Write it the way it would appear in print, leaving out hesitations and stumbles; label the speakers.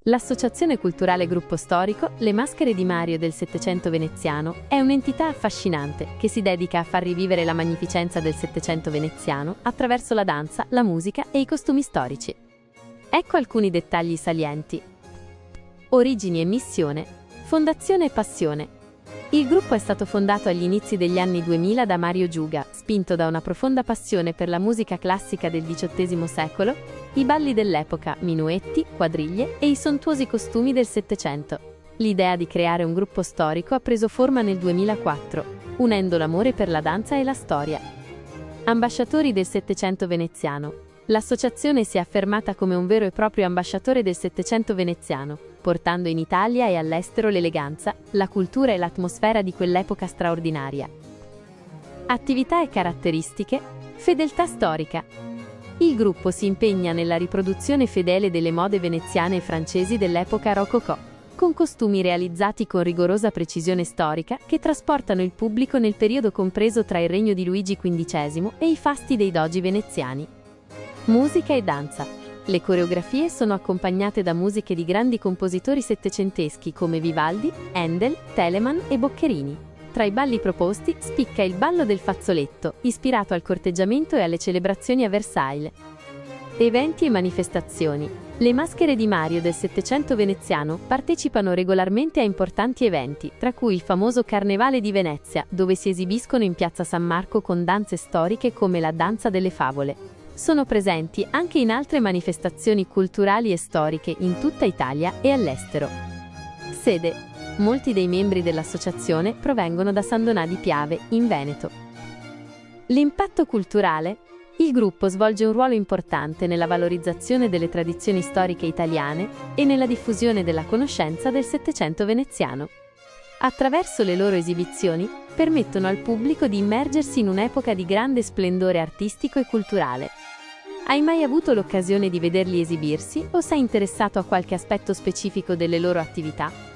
Speaker 1: L'Associazione Culturale Gruppo Storico Le Maschere di Mario del Settecento veneziano è un'entità affascinante che si dedica a far rivivere la magnificenza del Settecento veneziano attraverso la danza, la musica e i costumi storici. Ecco alcuni dettagli salienti. Origini e missione, fondazione e passione. Il gruppo è stato fondato agli inizi degli anni 2000 da Mario Giuga, spinto da una profonda passione per la musica classica del XVIII secolo, i balli dell'epoca, minuetti, quadriglie e i sontuosi costumi del Settecento. L'idea di creare un gruppo storico ha preso forma nel 2004, unendo l'amore per la danza e la storia. Ambasciatori del Settecento veneziano. L'associazione si è affermata come un vero e proprio ambasciatore del Settecento veneziano, portando in Italia e all'estero l'eleganza, la cultura e l'atmosfera di quell'epoca straordinaria. Attività e caratteristiche, fedeltà storica. Il gruppo si impegna nella riproduzione fedele delle mode veneziane e francesi dell'epoca rococò, con costumi realizzati con rigorosa precisione storica che trasportano il pubblico nel periodo compreso tra il regno di Luigi XV e i fasti dei dogi veneziani. Musica e danza. Le coreografie sono accompagnate da musiche di grandi compositori settecenteschi come Vivaldi, Handel, Telemann e Boccherini. Tra i balli proposti spicca il ballo del fazzoletto, ispirato al corteggiamento e alle celebrazioni a Versailles. Eventi e manifestazioni. Le Maschere di Mario del Settecento veneziano partecipano regolarmente a importanti eventi, tra cui il famoso Carnevale di Venezia, dove si esibiscono in Piazza San Marco con danze storiche come la Danza delle Favole. Sono presenti anche in altre manifestazioni culturali e storiche in tutta Italia e all'estero. Sede. Molti dei membri dell'associazione provengono da San Donà di Piave, in Veneto. L'impatto culturale. Il gruppo svolge un ruolo importante nella valorizzazione delle tradizioni storiche italiane e nella diffusione della conoscenza del Settecento veneziano. Attraverso le loro esibizioni, permettono al pubblico di immergersi in un'epoca di grande splendore artistico e culturale. Hai mai avuto l'occasione di vederli esibirsi o sei interessato a qualche aspetto specifico delle loro attività?